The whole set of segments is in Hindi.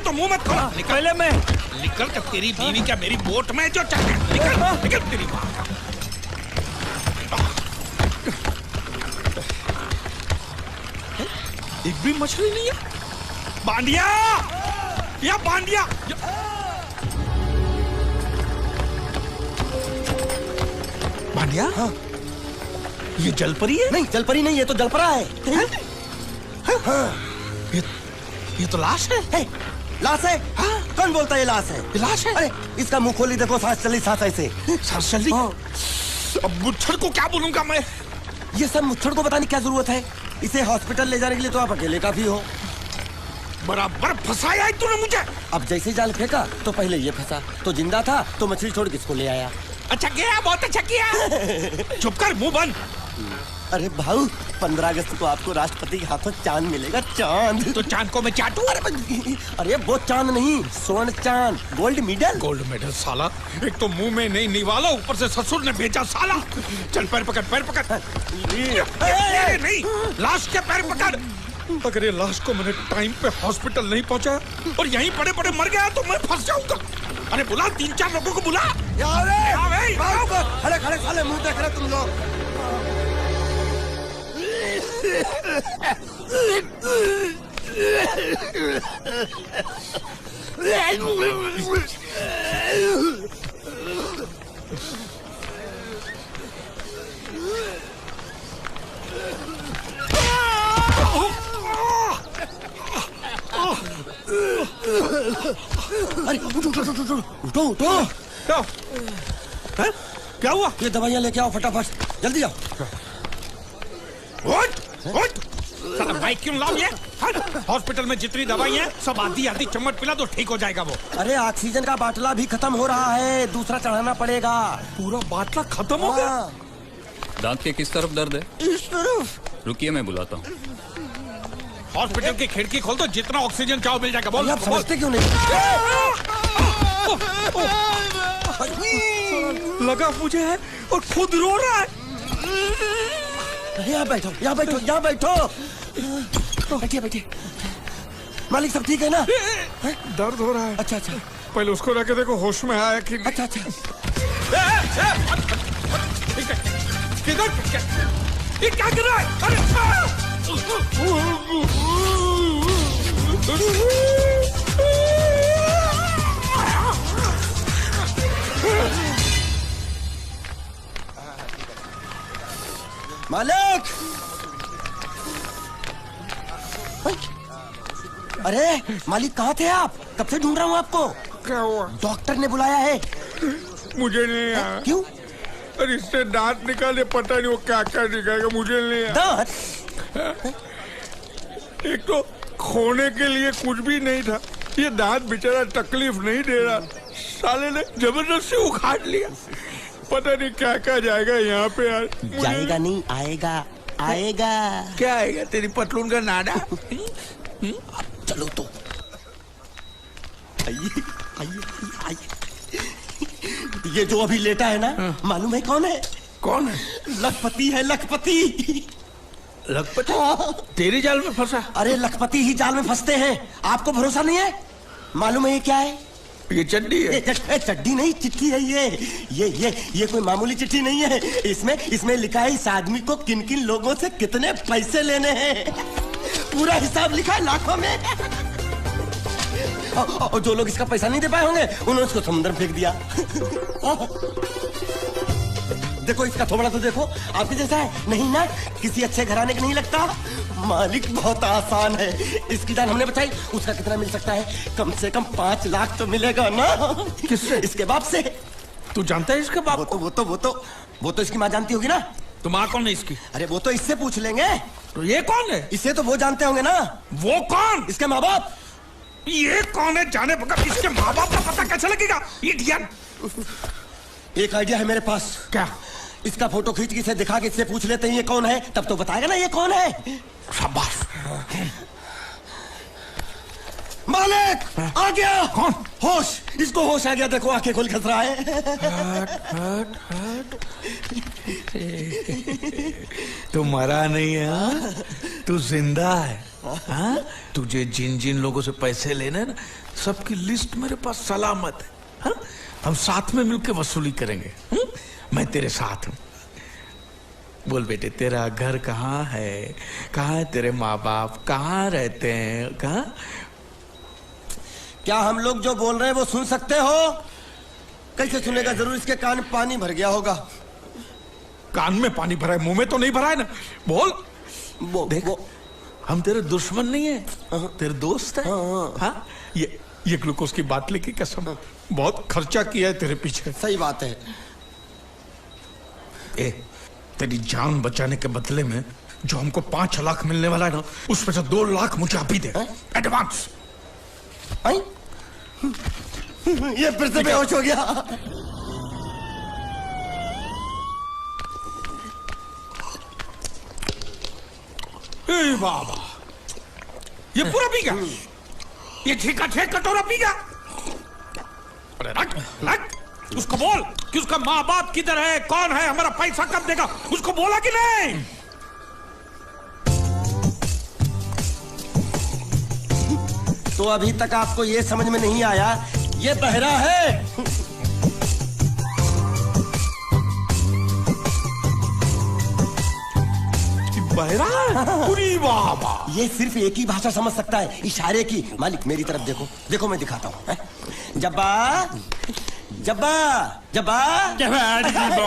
तो मुंह मत खोल। निकल पहले मैं निकल कर तेरी बीवी क्या मेरी बोट में जो चल निकल निकल तेरी माँ का। एक भी मछली नहीं है। बांडिया या बांडिया बांडिया। हाँ। ये जलपरी है? नहीं जलपरी नहीं, ये तो जलपरा है। हाँ। ये तो लाश है। लाश है? हाँ? कौन बोलता है ये लाश है? ये लाश है? अरे इसका मुंह खोली देखो, सांस चली सांस ऐसे। सांस चली? हाँ। अब मुच्छड़ को क्या बोलूंगा मैं? ये सब मुच्छड़ को बताने की क्या जरूरत है? इसे हॉस्पिटल ले जाने के लिए तो आप अकेले काफी हो। बराबर फंसाया है तूने मुझे। अब जैसे जाल फेंका तो पहले ये फंसा, तो जिंदा था तो मछली छोड़ किसको ले आया। अच्छा किया, बहुत अच्छा किया। चुप कर, मुंह बंद। अरे भाऊ 15 अगस्त को आपको राष्ट्रपति के हाथों चांद मिलेगा, चांद। तो चांद को मैं चाटू? अरे वो चांद नहीं, स्वर्ण चांद, गोल्ड मेडल। गोल्ड मेडल साला, एक तो मुंह में नहीं निवाला, ऊपर से ससुर ने भेजा साला। चल पैर पकड़, पैर पकड़। ये नहीं, लाश के पैर पकड़। अगर ये लाश को मैंने टाइम पे हॉस्पिटल नहीं पहुंचाया और यहीं पड़े पड़े मर गया तो मैं फंस जाऊंगा। अरे बुला 3-4 लोगों को बुला। खड़े खड़े साले मुंह देख रहे तुम लोग। अरे उठो उठो उठो उठो उठो। क्या? हैं? क्या हुआ? ये दवाइयाँ लेके आओ फटाफट, जल्दी आओ। उठ उठ साला बाइक क्यों लाओ ये? हॉस्पिटल में जितनी दवाई है सब आधी आधी चम्मच पिला दो, ठीक हो जाएगा वो। अरे ऑक्सीजन का बाटला भी खत्म हो रहा है, दूसरा चढ़ाना पड़ेगा। पूरा बाटला खत्म हो गया? दांत के किस तरफ दर्द है? इस तरफ। रुकिए मैं बुलाता हूँ। हॉस्पिटल की खिड़की खोल दो, जितना ऑक्सीजन चाहो मिल जाएगा। बोल आप समझते क्यों नहीं? लगा मुझे है और खुद रो रहा है। यहाँ बैठो, यहाँ बैठो, यहाँ बैठो। बैठिए बैठिए। मालिक सब ठीक है ना? दर्द हो रहा है। अच्छा अच्छा। पहले उसको रखे देखो होश में आया कि अच्छा अच्छा। किधर ये क्या कर रहा है? अरे मालिक! अरे मालिक कहाँ थे आप? कब से ढूंढ रहा हूँ आपको। क्या हुआ? डॉक्टर ने बुलाया है। मुझे नहीं आया। क्यों? अरे इससे दांत निकाले, पता नहीं वो क्या क्या निकालेगा, मुझे नहीं आया। दांत? एक तो खोने के लिए कुछ भी नहीं था, ये दांत बेचारा तकलीफ नहीं दे रहा, साले ने जबरदस्ती उखाड़ लिया। पता नहीं क्या क्या जाएगा यहाँ पे यार। जाएगा नहीं, आएगा आएगा। क्या आएगा? तेरी पतलून का नाडा। चलो तो आइए आइए आइए। ये जो अभी लेटा है ना, मालूम है कौन है? कौन है? लखपति है, लखपति। लखपति? तेरी जाल में फंसा? अरे लखपति ही जाल में फंसते हैं, आपको भरोसा नहीं है? मालूम है ये क्या है? ये चड्डी है। चड्डी नहीं, चिट्ठी है ये कोई मामूली चिट्ठी नहीं है। इसमें लिखा है इस आदमी को किन किन लोगों से कितने पैसे लेने हैं, पूरा हिसाब लिखा है लाखों में। और जो लोग इसका पैसा नहीं दे पाए होंगे उन्होंने उसको समुद्र में फेंक दिया। देखो इसका थोबड़ा तो देखो, आपके जैसा है नहीं ना, किसी अच्छे घराने का नहीं लगता। मालिक बहुत आसान है, इसकी जान हमने बचाई, उसका कितना मिल सकता है? कम से कम 5 लाख तो मिलेगा ना। किससे? इसके बाप से। तू जानता है इसके बाप? वो तो इसकी माँ जानती होगी ना। तो माँ कौन है इसकी? अरे वो तो इससे पूछ लेंगे। तो ये कौन है? इसे तो वो जानते होंगे ना। वो कौन? इसके माँ बाप। ये कौन है जाने बगैर इसके माँ बाप का पता कैसे लगेगा? इडियट। एक आइडिया है मेरे पास। क्या? इसका फोटो खींच के इसे दिखा के इससे पूछ लेते हैं ये कौन है, तब तो बताएगा ना ये कौन है। शाबाश। मालिक आ गया। कौन? होश, इसको होश आ गया, देखो आंखें खोल खस रहा है। तू मरा नहीं है, हाँ? तू जिंदा है, हाँ? तुझे जिन जिन लोगों से पैसे लेने ना, सबकी लिस्ट मेरे पास सलामत है, हाँ? हम साथ में मिलकर वसूली करेंगे, हाँ? मैं तेरे साथ हूँ। बोल बेटे, तेरा घर कहाँ है? कहाँ है तेरे माँ बाप? कहाँ रहते हैं? कहाँ? क्या हम लोग जो बोल रहे हैं वो सुन सकते हो? कैसे सुनेगा? जरूर इसके कान में पानी भर गया होगा। कान में पानी भरा है, मुंह में तो नहीं भरा है ना? बोल। देख, हम तेरे दुश्मन नहीं है, तेरे दोस्त है, हाँ? ये ग्लूकोज की बाटली की कसम, बहुत खर्चा किया है तेरे पीछे। सही बात है। तेरी जान बचाने के बदले में जो हमको 5 लाख मिलने वाला है ना, उसमें से 2 लाख मुझे अभी दे, एडवांस। ये फिर से बेहोश हो गया। ए बाबा, ये पूरा पी गया, ये ठीका ठेक कटोरा पी गया। अरे रख, उसको बोल कि उसका माँ बाप किधर है, कौन है, हमारा पैसा कब देगा, उसको बोला कि नहीं? तो अभी तक आपको ये समझ में नहीं आया, ये बहरा है। बहरा है? बाबा, ये सिर्फ एक ही भाषा समझ सकता है, इशारे की। मालिक मेरी तरफ देखो, देखो मैं दिखाता हूँ। जब्बा जब्बा जब्बा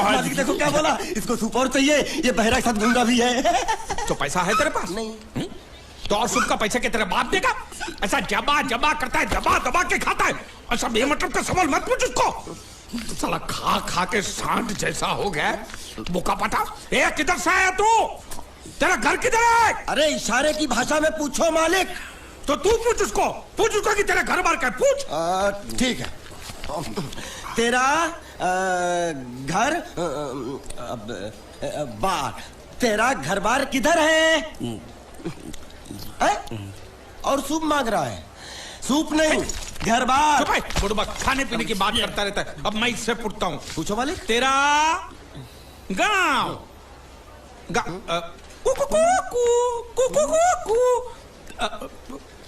मालिक देखो क्या बोला, इसको सूप और चाहिए, ये बहरा के साथ गूंगा भी है। तो पैसा है तेरे पास? नहीं। तो और सूप का पैसा के तेरे बाप देगा? ऐसा जबा जबा करता है, जबा दबा के खाता है, ऐसा बेमतलब का सवाल मत पूछ उसको। साला खा खा के सांड जैसा हो गया, बोका पाटा। ए, किधर से आया तू? तेरा घर किधर है? अरे इशारे की भाषा में पूछो मालिक। तो तू पूछ उसको कि तेरा घर बार क्या, पूछ। ठीक है। तेरा घर बार, तेरा घर बार किधर है? और सूप मांग रहा है। सूप नहीं, घर बार। बुढ़बा खाने पीने की बात करता रहता है। अब मैं इससे पूछता हूँ। पूछो मालिक। तेरा गाँव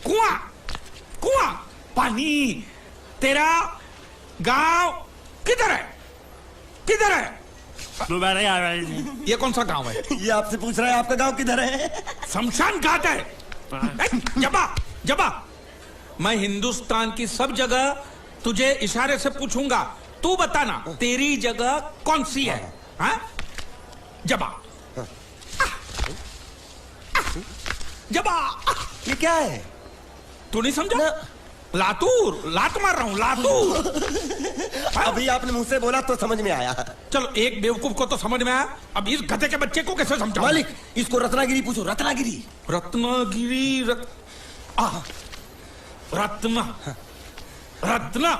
कुआं, कुआं, पानी, तेरा गांव किधर है? किधर है? ये कौन सा गांव है? ये आपसे पूछ रहा है आपका गांव किधर है? शमशान घाट है। जबा जबा, मैं हिंदुस्तान की सब जगह तुझे इशारे से पूछूंगा, तू बताना तेरी जगह कौन सी है? हाँ? जबा जबा। ये क्या है? तू नहीं समझा? लातूर, लात मार रहा हूं, लातूर। अभी आपने मुंह से बोला तो समझ में आया। चलो, एक बेवकूफ को तो समझ में आया, अब इस गधे के बच्चे को कैसे समझाऊं? मालिक इसको रत्नागिरी पूछो, रत्नागिरी। रत्नागिरी, रत्ना, रत्ना, रत्ना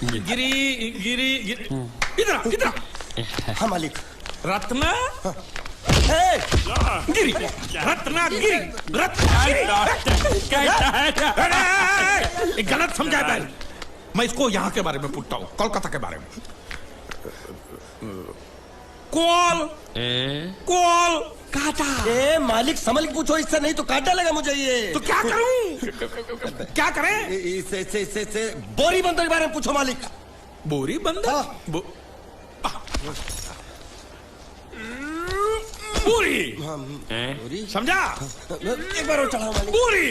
गिरी, गिरी, इधर इधर। हाँ मालिक। रत्ना गिरी, रत्नागिरी, रत्नागिरी। गलत समझा बैल। मैं इसको यहाँ के बारे में पूछता हूँ, कोलकाता के बारे में। कोल, कोल काटा। मालिक समझ पूछो इससे, नहीं तो काट डालेगा मुझे ये। तो क्या करूं? क्या करें? इसे बोरी बंदर के बारे में पूछो मालिक। बोरी बंदर? पूरी समझा? एक बार और चढ़ाओ मालिक। पूरी।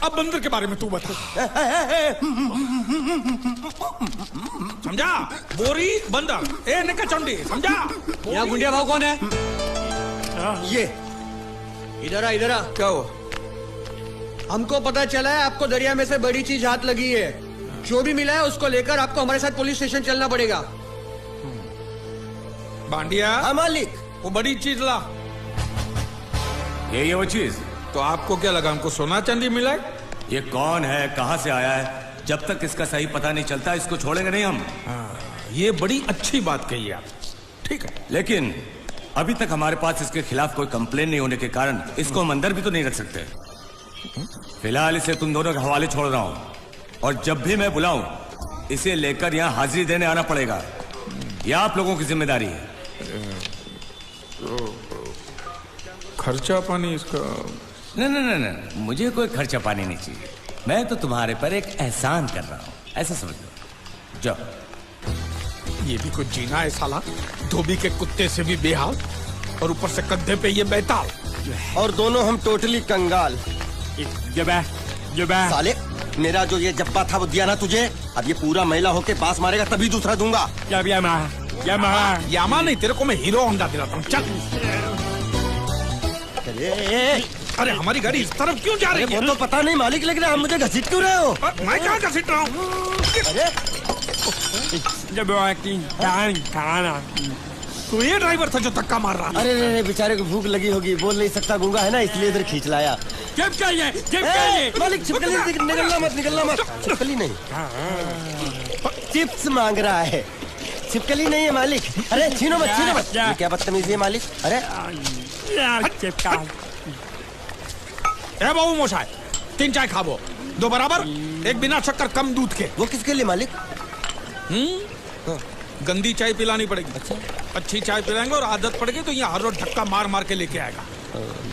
अब बंदर के बारे में तू बता। समझा? बोरी बंदर, ए निका चंडी, समझा? यहाँ गुंडिया भाव कौन है? ये इधर आ, इधर आ। क्या हो? हमको पता चला है आपको दरिया में से बड़ी चीज हाथ लगी है। जो भी मिला है उसको लेकर आपको हमारे साथ पुलिस स्टेशन चलना पड़ेगा। बांडिया। हाँ मालिक। वो बड़ी चीज ला। ये वो चीज? तो आपको क्या लगा हमको सोना चांदी मिला है? ये कौन है, कहां से आया है? जब तक इसका सही पता नहीं चलता इसको छोड़ेंगे नहीं हम। ये बड़ी अच्छी बात कही आप। ठीक है, लेकिन अभी तक हमारे पास इसके खिलाफ कोई कंप्लेन नहीं होने के कारण इसको हम अंदर भी तो नहीं रख सकते। फिलहाल इसे तुम दोनों के हवाले छोड़ रहा हूँ। और जब भी मैं बुलाऊं इसे लेकर यहाँ हाजिरी देने आना पड़ेगा। यह आप लोगों की जिम्मेदारी है। खर्चा पानी इसका? नहीं, मुझे कोई खर्चा पानी नहीं चाहिए। मैं तो तुम्हारे पर एक एहसान कर रहा हूँ, ऐसा समझ लो। जाओ। ये भी कुछ जीना है साला, धोबी के कुत्ते से भी बेहाल और ऊपर से कंधे पे ये बैताल। और दोनों हम टोटली कंगाल। साले मेरा जो ये जब्बा था वो दिया ना तुझे, अब ये पूरा महिला होके बास मारेगा तभी दूसरा दूंगा। यामा नहीं, तेरे को मैं हीरो होंडा दिलाता हूँ। चल। अरे हमारी गाड़ी इस तरफ क्यों जा रही है? वो तो पता नहीं मालिक, लेकिन आप मुझे घसीट क्यों रहे हो? मैं कहाँ घसीट रहा हूँ? तो ये ड्राइवर था जो धक्का मार रहा। अरे बेचारे को भूख लगी होगी, बोल नहीं सकता, गूंगा है ना, इसलिए इधर खींच लाया। मालिक छिपकली निकलना मत। छिपकली नहीं, चिप्स मांग रहा है, छिपकली नहीं है मालिक। अरे छीनो मत। ये क्या बदतमीजी है मालिक? अरे बाबू मोशाय, 3 चाय खाबो, 2 बराबर, 1 बिना शक्कर कम दूध के। वो किसके लिए मालिक? गंदी चाय पिलानी पड़ेगी। अच्छा, अच्छी चाय पिलाएंगे और आदत पड़ गई तो यहाँ हर रोज धक्का मार के लेके आएगा।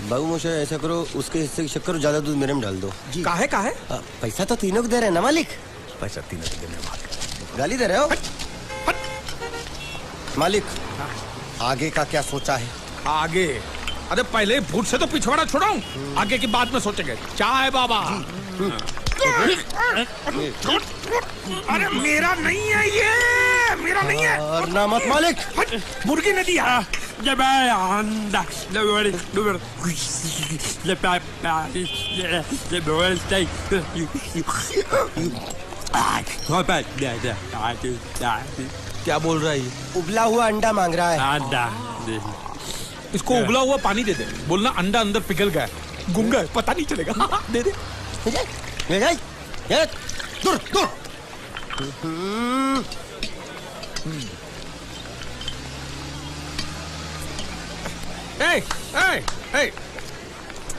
बाबू मोशा ऐसा करो, उसके हिस्से की शक्कर ज्यादा दूध मेरे में डाल दो। काहे? पैसा तो तीनों को दे रहे हैं ना मालिक? पैसा तीनों को देने वाले। गाली दे रहे हो मालिक? आगे का क्या सोचा है? आगे? अरे पहले भूत से तो पिछवाड़ा छुड़ाऊं, आगे की बात में सोचेंगे। चाय बाबा। अरे मेरा नहीं है ये, मेरा नहीं है। और ना मत मालिक। मुर्गी ने दिया। क्या बोल रहा है ये? उबला हुआ अंडा मांग रहा है। इसको उबला हुआ पानी दे दे, बोलना अंडा अंदर पिघल गया, गुंगा है, पता नहीं चलेगा। दे दे। दूर।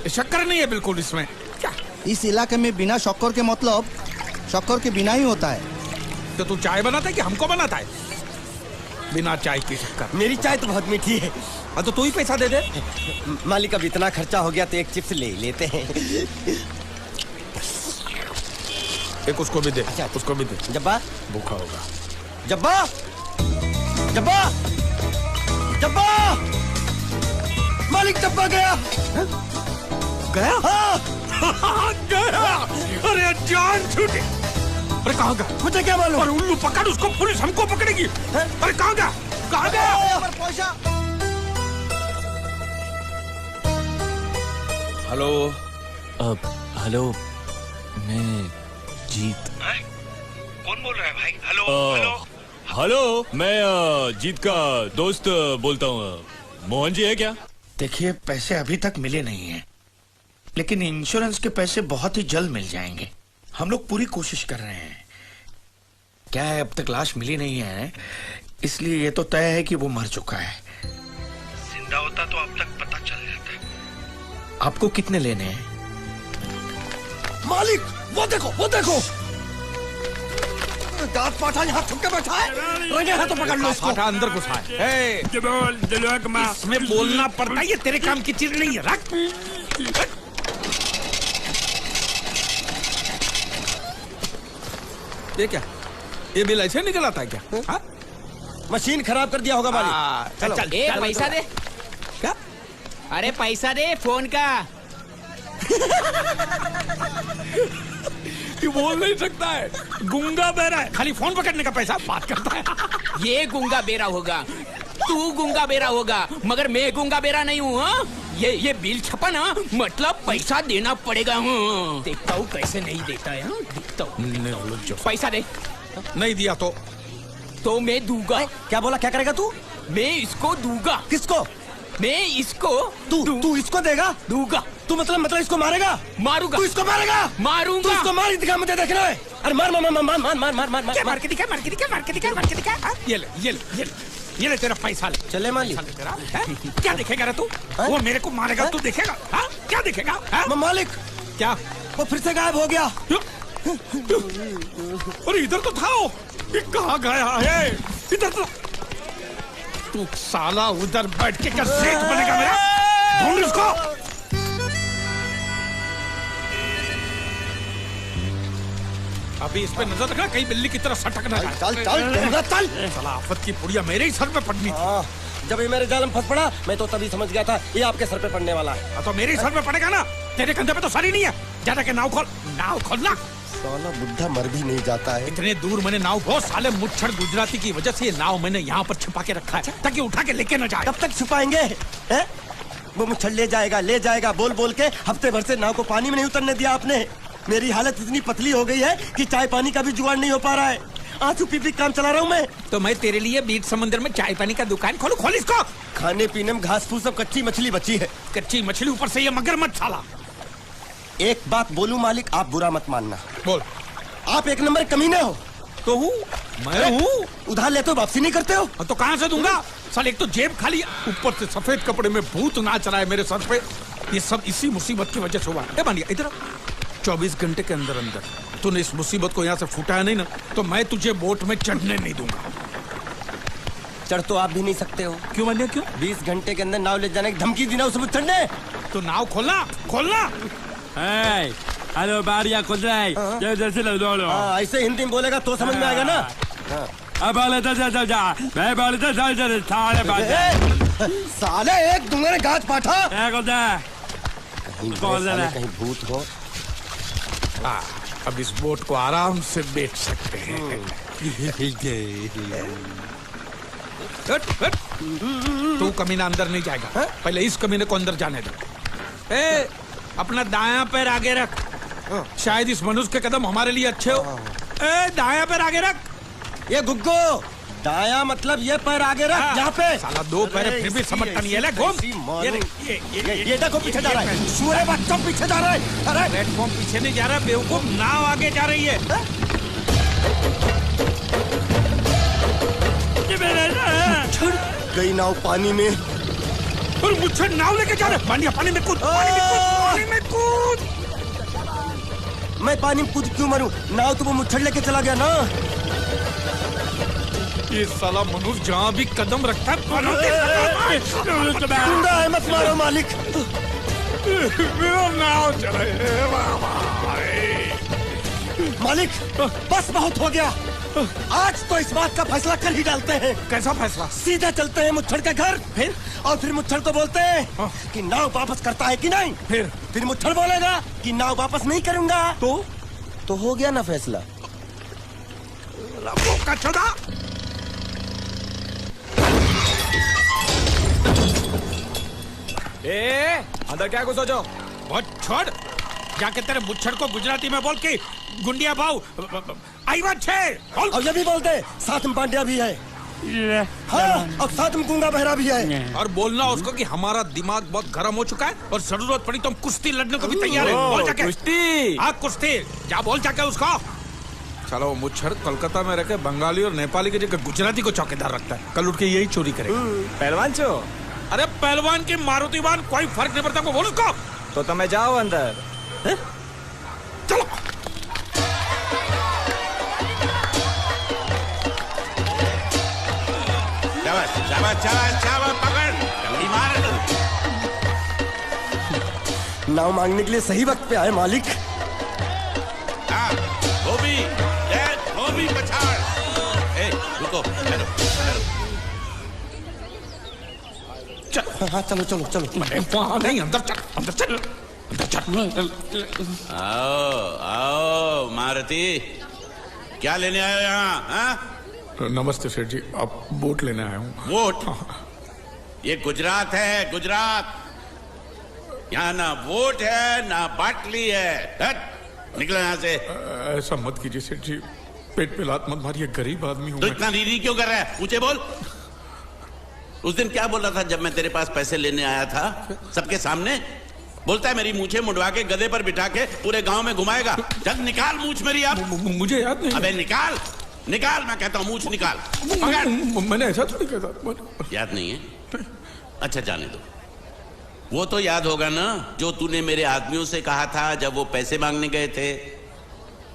शक्कर नहीं है बिल्कुल इसमें। क्या? इस इलाके में बिना शक्कर के मतलब शक्कर के बिना ही होता है। तो तू चाय बनाता है कि हमको बनाता है? बिना चाय की शक्कर। मेरी चाय तो बहुत मीठी है। हाँ तो तू ही पैसा दे दे। मालिक अब इतना खर्चा हो गया तो एक चिप्स ले लेते हैं। एक उसको भी दे। अच्छा, उसको भी दे। जब्बा भूखा होगा। जब्बा मालिक जब्बा गया। हाँ। गया। अरे जान छूटी। अरे कहाँ गया? मुझे क्या मालूम? अरे उल्लू पकड़ उसको, पुलिस हमको पकड़ेगी। अरे कहाँ गया? हेलो, मैं जीत। कौन बोल रहा है भाई? हेलो, मैं जीत का दोस्त बोलता हूँ। मोहन जी है क्या? देखिए, पैसे अभी तक मिले नहीं हैं, लेकिन इंश्योरेंस के पैसे बहुत ही जल्द मिल जाएंगे। हम लोग पूरी कोशिश कर रहे हैं। क्या है, अब तक लाश मिली नहीं है, इसलिए ये तो तय है कि वो मर चुका है। जिंदा होता तो अब तक पता चल जाता। आपको कितने लेने हैं? मालिक वो देखो दांत पाठा यहाँ छुप के बैठा है। तो पकड़ लो इसको। पाठा अंदर घुसा है। इसमें बोलना पड़ता है, ये तेरे काम की चीज नहीं है। रख। ये क्या? ये बिल ऐसे निकल आता है क्या? हाँ? मशीन खराब कर दिया होगा मालिक। चल। ए पैसा दे। क्या? अरे पैसा दे फोन का। ये बोल नहीं सकता है, गुंगा बहरा है, खाली फोन पकड़ने का पैसा बात करता है। ये गुंगा बेरा होगा, तू गुंगा बेरा होगा, मगर मैं गुंगा बेरा नहीं हूँ। ये बिल छपा ना, मतलब पैसा देना पड़ेगा। देखता हूँ कैसे नहीं देता है। देखता हूँ। पैसा दे। नहीं दिया तो मैं दूंगा। क्या बोला? क्या करेगा तू? मैं इसको दूंगा। किसको? मैं इसको। तू इसको देगा? दूंगा। तू मतलब इसको मारेगा? मारूंगा। तू इसको मारेगा? मारूंगा। तू इसको मार दिखा, मुझे देखना है। अरे मार। क्या मार के दिखा? ये ले तेरा पैसा ले। चले मालिक। तेरा क्या देखेगा रे तू? वो मेरे को मारेगा, तू देखेगा? क्या देखेगा? मालिक क्या? वो फिर से गायब हो गया। अरे इधर तो था वो। ये कहाँ गया है? इधर तो। तू साला उधर बैठ के क्या सेठ बनेगा मेरा? ढूंढ उसको। अभी इस पे नजर रखना, कहीं बिल्ली की तरह सटक ना जाए। चल चल चल। साला आफत की पुड़िया मेरे ही सर पे पड़नी थी। जब ये मेरे जाल में फंस पड़ा मैं तो तभी समझ गया था ये आपके सर पे पड़ने वाला है। तो मेरे ही सर पे पड़ेगा ना, तेरे कंधे पे तो सर ही नहीं है। ज्यादा के नाव खोल, नाव खोलना। साला बुढ़ा मर भी नहीं जाता है। इतने दूर मैंने नाव बहुत साले मुच्छड़ गुजराती की वजह से ये नाव मैंने यहाँ पर छिपा के रखा है ताकि उठा के लेके न जाए। कब तक छुपाएंगे हैं? वो मुच्छड़ ले जाएगा बोल बोल के हफ्ते भर से नाव को पानी में नहीं उतरने दिया आपने। मेरी हालत इतनी पतली हो गई है कि चाय पानी का भी जुगाड़ नहीं हो पा रहा है। आंसू पी पी काम चला रहा हूँ मैं। तो मैं तेरे लिए बीच समंदर में चाय पानी का दुकान खोलूं? खोल इसको। खाने पीने में घास फूस सब कच्ची मछली बची है। कच्ची मछली, ऊपर से ये मगरमच्छ साला। एक बात बोलूं मालिक, आप बुरा मत मानना। बोल। आप एक नंबर कमीने हो। तो हूँ मैं हूँ। उधार लेते हो वापसी नहीं करते हो। तो कहाँ से दूंगा? साल एक तो जेब खाली, ऊपर से सफेद कपड़े में भूत नाच रहा है मेरे सर पे। ये सब इसी मुसीबत की वजह से हुआ है। मानिया इधर 24 घंटे के अंदर अंदर तूने इस मुसीबत को यहाँ से फुटाया नहीं ना, तो मैं तुझे बोट में चढ़ने नहीं दूंगा। चढ़ तो आप भी नहीं सकते हो। क्यों मानिया क्यों? 20 घंटे के अंदर नाव ले जाने की धमकी दी ना उसे चढ़ने। तो नाव खोलना खोलना। हेलो बारिया खुल रहा है। जैसे ऐसे हिंदी में बोलेगा तो समझ में आएगा ना। अब साले एक दूंगा ने गाज पाठा। कहीं भूत हो। अब इस बोट को आराम से बेच सकते हैं। तू कमीना अंदर नहीं जाएगा। पहले इस कमीने को अंदर जाने दे। अपना दायां पैर आगे रख। शायद इस मनुष्य के कदम हमारे लिए अच्छे हो। दायां पैर आगे रख। ये गुग्गो दाया मतलब ये पैर आगे रख। यहाँ पे साला 2 पैर फिर भी समझता नहीं है। ले घूम। ये देखो पीछे जा रहा है। सूरे बच्चों पीछे जा रहा है। अरे प्लेटफॉर्म पीछे नहीं जा रहा बेवकूफ, नाव आगे जा रही है। गई नाव पानी में। और मुझे नाव लेके जा रहे। पानी में कूद, पानी में कूद। मैं पानी में कूद क्यों मरूं? नाव तो वो मुच्छड़ लेके चला गया ना। ये साला मनुष्य जहाँ भी कदम रखता है गुंडा है, मत मारो मालिक। नाव चले मालिक बस बहुत हो गया। आज तो इस बात का फैसला कर ही डालते हैं। कैसा फैसला? सीधा चलते हैं मुच्छड़ के घर। फिर मुच्छड़ को बोलते हैं कि नाव वापस करता है कि नहीं। फिर मुच्छड़ बोलेगा कि नाव वापस नहीं करूंगा। तो हो गया ना फैसला। चौदा अंदर क्या घुसो जो? बहुत छोड़। जाके तेरे मुच्छड़ को गुजराती में बोल के गुंडिया भाव आई बात छे। और ये भी बोलते साथ में पांड्या भी है। हाँ, और साथ में गूंगा बहरा भी है। और बोलना उसको कि हमारा दिमाग बहुत गर्म हो चुका है और जरूरत पड़ी तो हम कुश्ती लड़ने को भी तैयार है। बोल जाके कुश्ती। हाँ कुश्ती जा, बोल जाके उसको। चलो मुच्छड़ कोलकाता में रहकर बंगाली और नेपाली की जगह गुजराती को चौकीदार रखता है। कल उठ के यही चोरी करेगा। पहलवान छो? अरे पहलवान की मारुतिवान कोई फर्क नहीं पड़ता। बोल उसको। तो तुम्हें जाओ अंदर। चलो नाव मांगने के लिए सही वक्त पे आए मालिक। रुको। हाँ चलो चलो चलो। वहाँ नहीं, अंदर चल, अंदर चल, अंदर चल। आओ मारुति, क्या लेने आए हो यहाँ? नमस्ते सेठ जी, आप बोट लेने आया हूँ। बोट? ये गुजरात है, गुजरात। यहाँ ना बोट है ना बाटली है। निकलो यहाँ से। ऐसा मत कीजिए सेठ जी, पेट पे लात मत मारिए, गरीब आदमी हूँ। तो इतना रीरी क्यों कर रहा है? पूछे बोल। उस दिन क्या बोल रहा था जब मैं तेरे पास पैसे लेने आया था सबके सामने? बोलता है मेरी मूछें मुंडवा के गधे पर बिठा के पूरे गांव में घुमाएगा। जब निकाल मूछ मेरी। अब मुझे याद नहीं। अबे निकाल निकाल, मैं कहता हूँ मूछ निकाल। मैंने ऐसा थोड़ी कहता। याद नहीं है? अच्छा जाने दो। वो तो याद होगा ना जो तूने मेरे आदमियों से कहा था जब वो पैसे मांगने गए थे।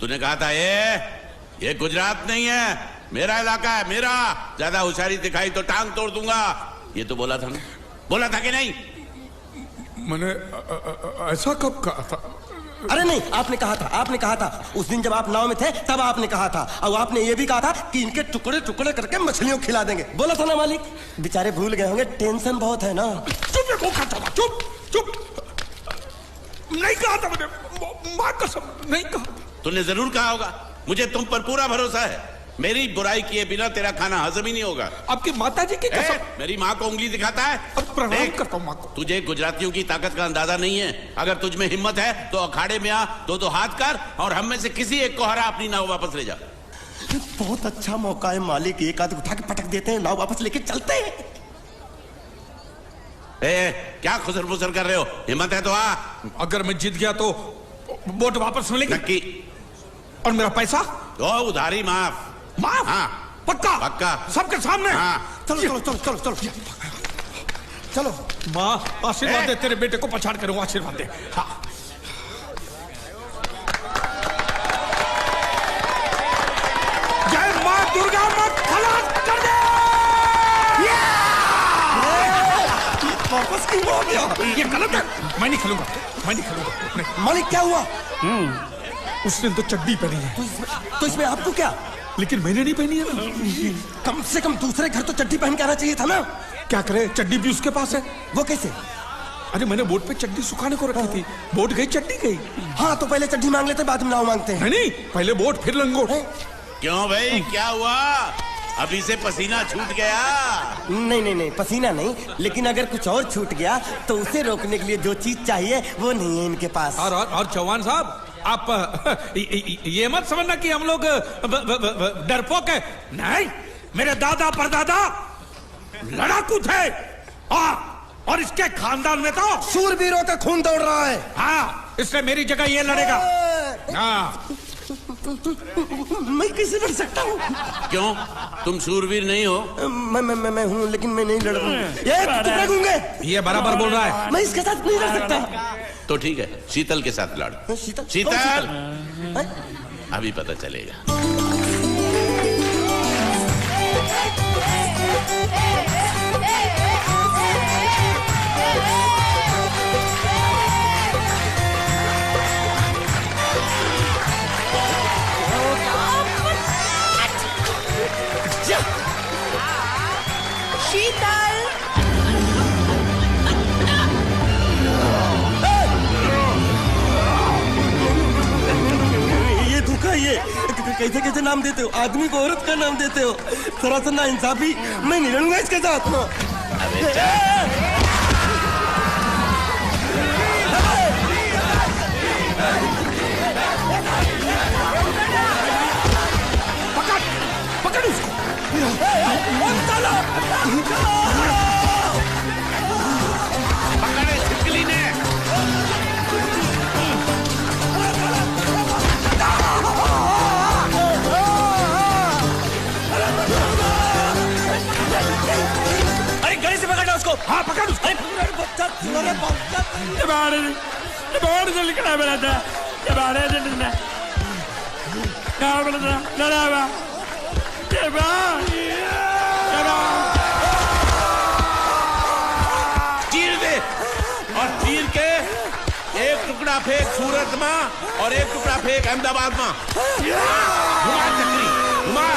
तूने कहा था ये गुजरात नहीं है, मेरा इलाका है, मेरा। ज्यादा होशियारी दिखाई तो टांग तोड़ दूंगा। ये तो बोला था ना, बोला था कि नहीं? मैंने ऐसा कब कहा था? अरे नहीं, आपने कहा था उस दिन जब आप नाव में थे तब आपने कहा था। और आपने ये भी कहा था कि इनके टुकड़े टुकड़े करके मछलियों को खिला देंगे। बोला था ना मालिक? बेचारे भूल गए होंगे, टेंशन बहुत है ना। चुप चुप। नहीं कहा था मैंने, मां कसम नहीं कहा। तूने जरूर कहा होगा, मुझे तुम पर पूरा भरोसा है। मेरी बुराई किए बिना तेरा खाना हजम ही नहीं होगा। आपकी माता जी की कसम। मेरी माँ को उंगली दिखाता है। अब प्रणाम करता हूँ माँ को। तुझे गुजरातियों की ताकत का अंदाजा नहीं है। अगर तुझ में हिम्मत है तो अखाड़े में आ, दो हाथ कर और हम में से किसी एक को हरा अपनी नाव वापस ले जा। बहुत अच्छा मौका है मालिक, एक आध उठा के पटक देते हैं, नाव वापस लेके चलते हैं। क्या खुसर मुसर कर रहे हो? हिम्मत है तो आ। अगर मैं जीत गया तो बोट वापस मिलेगी? नक्की। और मेरा पैसा? तो उधारी माफ। माफ? हाँ पक्का? पक्का। सबके सामने? हाँ। चलो। माँ आशीर्वाद दे, तेरे बेटे को पछाड़ करूँ, आशीर्वाद दे। हाँ। जय माँ दुर्गा, मत खलास कर दे। वापस क्यों हो गया? ये गलत है, मैं नहीं खेलूंगा। मालिक क्या हुआ? उसने तो चड्डी पहनी है। तो इसमें आपको क्या? लेकिन मैंने नहीं पहनी है ना। कम से कम दूसरे घर तो चड्डी पहन के आना चाहिए था ना। क्या करे, चड्डी भी उसके पास है। वो कैसे? अरे मैंने बोट पे चड्डी सुखाने को रखी थी, बोट गई चड्डी गई। हाँ तो पहले चड्डी मांग लेते, बाद में नाव मांगते हैं। नहीं, पहले बोट फिर लंगोट। क्यों भाई, क्या हुआ? अभी से पसीना छूट गया? नहीं, पसीना नहीं, लेकिन अगर कुछ और छूट गया तो उसे रोकने के लिए जो चीज चाहिए वो नहीं है इनके पास। और चौहान साहब, आप ये मत समझना कि हम लोग डरपोक है। नहीं, मेरे दादा परदादा लड़ाकू थे। और इसके खानदान में तो शूरवीरों का खून दौड़ रहा है। हाँ, इसलिए मेरी जगह ये लड़ेगा। हाँ। मैं कैसे लड़ सकता हूँ? क्यों, तुम शूरवीर नहीं हो? मैं हूँ, लेकिन मैं नहीं लड़ रहा हूँ। ये बराबर बोल रहा है। मैं इसके साथ नहीं लड़ सकता। तो ठीक है, शीतल के साथ लड़। शीतल, अभी पता चलेगा। शीतल, ये धोखा, ये कैसे कैसे नाम देते हो? आदमी को औरत का नाम देते हो, थोड़ा सा नाइंसाफी। मैं नहीं लड़ूंगा इसके साथ। पकड़ उसको। पकड़े छिपकली ने। अरे गले से पकड़ना उसको। हाँ पकड़ उसको। बाहर से लिखना मेरा था, बाहर से लिखना चीर दे, और चीर के एक टुकड़ा फेंक सूरत में और एक टुकड़ा फेंक अहमदाबाद में। घुमा चक्री, घुमा।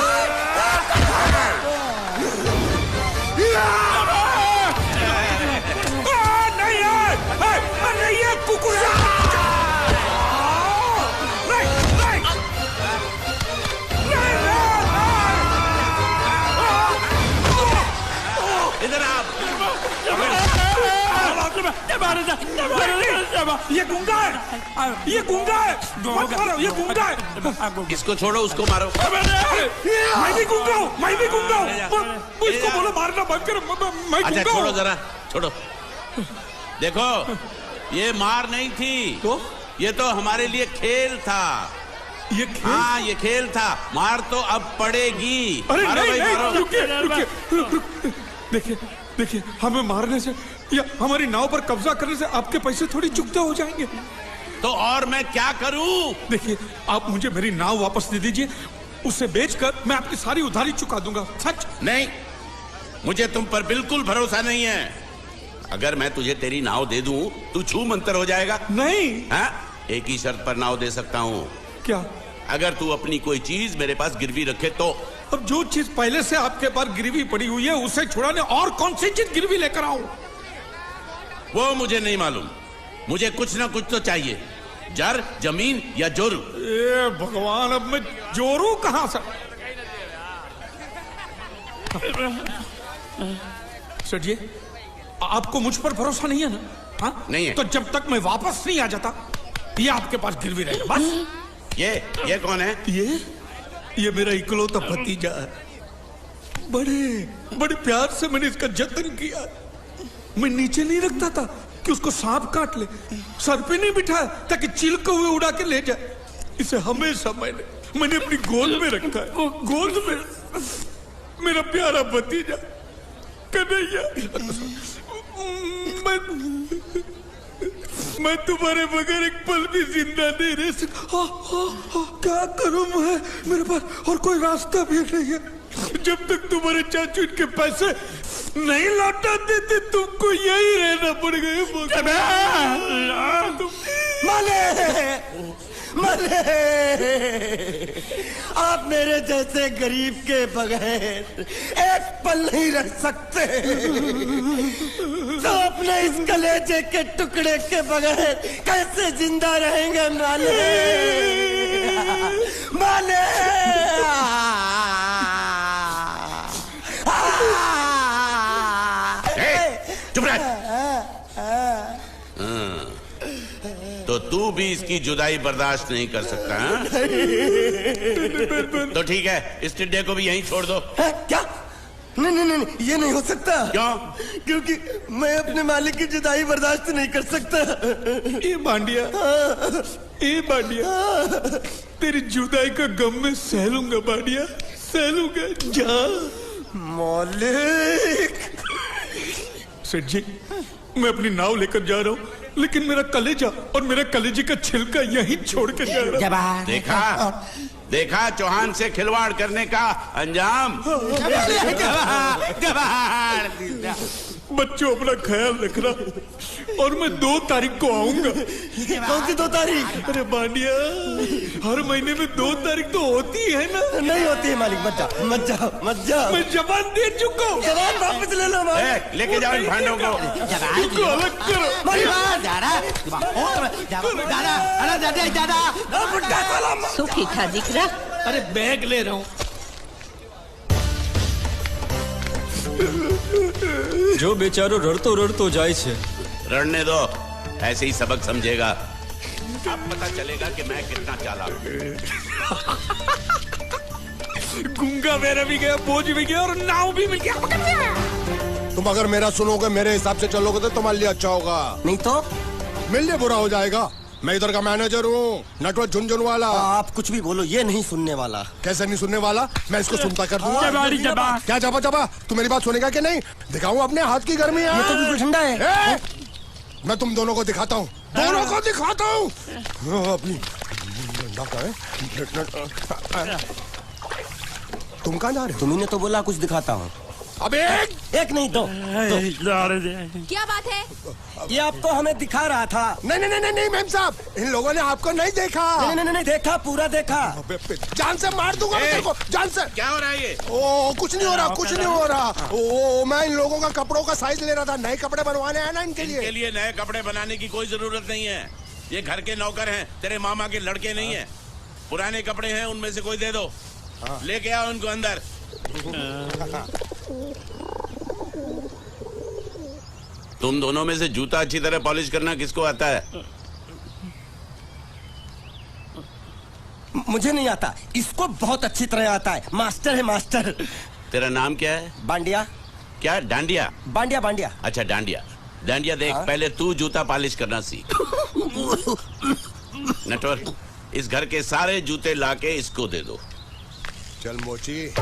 नहीं है कुकुर। इधर आप। ये गुंगा है, ये गुंगा है। मत मारो, ये गुंगा है। इसको छोड़ो, उसको मारो। मैं भी गुंगा हूँ, मैं भी गुंगा हूँ। इसको बोलो मारना बंद करो। मैं अच्छा गुंगा छोड़ो, हूँ। जरा छोड़ो। देखो, ये मार नहीं थी तो ये तो हमारे लिए खेल था। ये खेल? हाँ, ये खेल था। मार तो अब पड़ेगी। अरे मारो नहीं, भाई, मारो। रुकिए। देखिए, हमें मारने से या हमारी नाव पर कब्जा करने से आपके पैसे थोड़ी चुकते हो जाएंगे। तो और मैं क्या करूं? देखिए, आप मुझे मेरी नाव वापस दे दीजिए। उसे बेचकर मैं आपकी सारी उधारी चुका दूंगा। सच नहीं, मुझे तुम पर बिल्कुल भरोसा नहीं है। अगर मैं तुझे तेरी नाव दे दूं, तू छू मंतर हो जाएगा। नहीं। हाँ? एक ही शर्त पर नाव दे सकता हूँ। क्या? अगर तू अपनी कोई चीज मेरे पास गिरवी रखे तो। अब जो चीज पहले से आपके पास गिरवी पड़ी हुई है उसे छुड़ाने और कौन सी चीज गिरवी लेकर आऊं? वो मुझे नहीं मालूम। मुझे कुछ ना कुछ तो चाहिए। जर, जमीन या जोरू। ए भगवान, अब मैं जोरू कहां से? सर जी, आपको मुझ पर भरोसा नहीं है ना? हाँ? नहीं है। तो जब तक मैं वापस नहीं आ जाता ये आपके पास गिरवी रहेगा बस। ये कौन है? ये मेरा इकलौता भतीजा है। बड़े प्यार से मैंने इसका जतन किया। मैं नीचे नहीं रखता था कि उसको सांप काट ले, सर पे नहीं बिठाया ताकि चिलके हुए उड़ा के ले जाए। इसे हमेशा मैंने अपनी गोद में रखा है। गोद में मेरा प्यारा भतीजा कन्हैया। मैं तुम्हारे बगैर एक पल भी जिंदा नहीं रह सकता। क्या करूं मैं? मेरे पास और कोई रास्ता भी नहीं है। जब तक तुम्हारे चाचू इनके पैसे नहीं लौटा देते तुमको यही रहना पड़ेगा। माले, आप मेरे जैसे गरीब के बगैर एक पल नहीं रह सकते। तो अपने इस कलेजे के टुकड़े के बगैर कैसे जिंदा रहेंगे माले? माले, चुप रह। तो तू भी इसकी जुदाई बर्दाश्त नहीं कर सकता है? तो ठीक है, इस टिड्डे को भी यहीं छोड़ दो। क्या? नहीं, ये नहीं हो सकता। क्यों? क्योंकि मैं अपने मालिक की जुदाई बर्दाश्त नहीं कर सकता। ये बांडिया, तेरी जुदाई का गम में सह लूंगा बांडिया, सह लूंगा। जा मालिक। सेठ जी, मैं अपनी नाव लेकर जा रहा हूँ, लेकिन मेरा कलेजा और मेरे कलेजे का छिलका यहीं छोड़ के जा रहा हूँ। देखा चौहान से खिलवाड़ करने का अंजाम। बच्चों, अपना ख्याल रखना और मैं 2 तारीख को आऊंगा। कौन सी 2 तारीख? अरे बांडिया, हर महीने में 2 तारीख तो होती है ना? नहीं होती है मालिक, मत जाओ। मैं जबान दे चुका हूँ। जबान वापस ले लो मालिक। लेके जाओ इन भांडों को। इनको अलग करो। सुखी था दिख रहा। अरे बैग ले रहा हूँ। जो बेचारो रड़तो जाए छे। रड़ने दो, ऐसे ही सबक समझेगा। अब पता चलेगा कि मैं कितना चालाक हूं। गुंगा मेरा भी गया, बोझ भी गया और नाव भी मिल गया। तुम अगर मेरा सुनोगे, मेरे हिसाब से चलोगे तो तुम्हारे लिए अच्छा होगा। नहीं तो मेरे लिए बुरा हो जाएगा। मैं इधर का मैनेजर हूँ, नटवर झुनझुनवाला। आप कुछ भी बोलो, ये नहीं सुनने वाला। कैसे नहीं सुनने वाला? मैं इसको सुनता कर दूंगा। क्या जबा? तू मेरी बात सुनेगा कि नहीं? दिखाऊं अपने हाथ की गर्मी? ये तो बिल्कुल ठंडा है। मैं तुम दोनों को दिखाता हूँ, अपनी। तुम कहाँ जा रहे हो? तुम्ही तो बोला कुछ दिखाता हूँ। अब एक नहीं, 2। क्या बात है? ये आपको हमें दिखा रहा था। नहीं मेम साहब, इन लोगों ने आपको नहीं देखा। नहीं, देखा, पूरा देखा। जान से मार दूंगा मैं तेरे को, जान से। क्या हो रहा है ये? कुछ नहीं हो रहा। मैं इन लोगों का कपड़ों का साइज ले रहा था। नए कपड़े बनवाने हैं ना इनके लिए। नए कपड़े बनाने की कोई जरूरत नहीं है। ये घर के नौकर हैं, तेरे मामा के लड़के नहीं है। पुराने कपड़े हैं, उनमें से कोई दे दो। लेके आओ उनको अंदर। तुम दोनों में से जूता अच्छी तरह पॉलिश करना किसको आता है? मुझे नहीं आता, इसको बहुत अच्छी तरह आता है। मास्टर है, मास्टर। तेरा नाम क्या है? बांडिया। क्या? डांडिया? बांडिया। अच्छा, डांडिया देख। पहले तू जूता पॉलिश करना सीख। नटवर, इस घर के सारे जूते लाके इसको दे दो। चल मोची।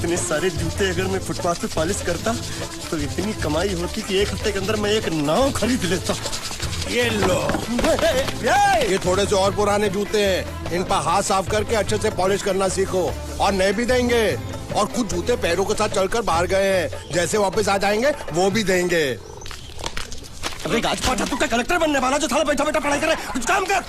इतने सारे जूते अगर मैं फुटपाथ पे पॉलिश करता तो इतनी कमाई होती कि एक हफ्ते के अंदर मैं एक नाव खरीद लेता। ये लो, ये थोड़े से और पुराने जूते हैं, इन पर हाथ साफ करके अच्छे से पॉलिश करना सीखो, और नए भी देंगे। और कुछ जूते पैरों के साथ चलकर बाहर गए हैं, जैसे वापस आ जाएंगे वो भी देंगे। अबे गाजपाटा, तू क्या कलेक्टर बनने वाला जो साला बैठा बैठा पढ़ाई करे? कुछ काम कर।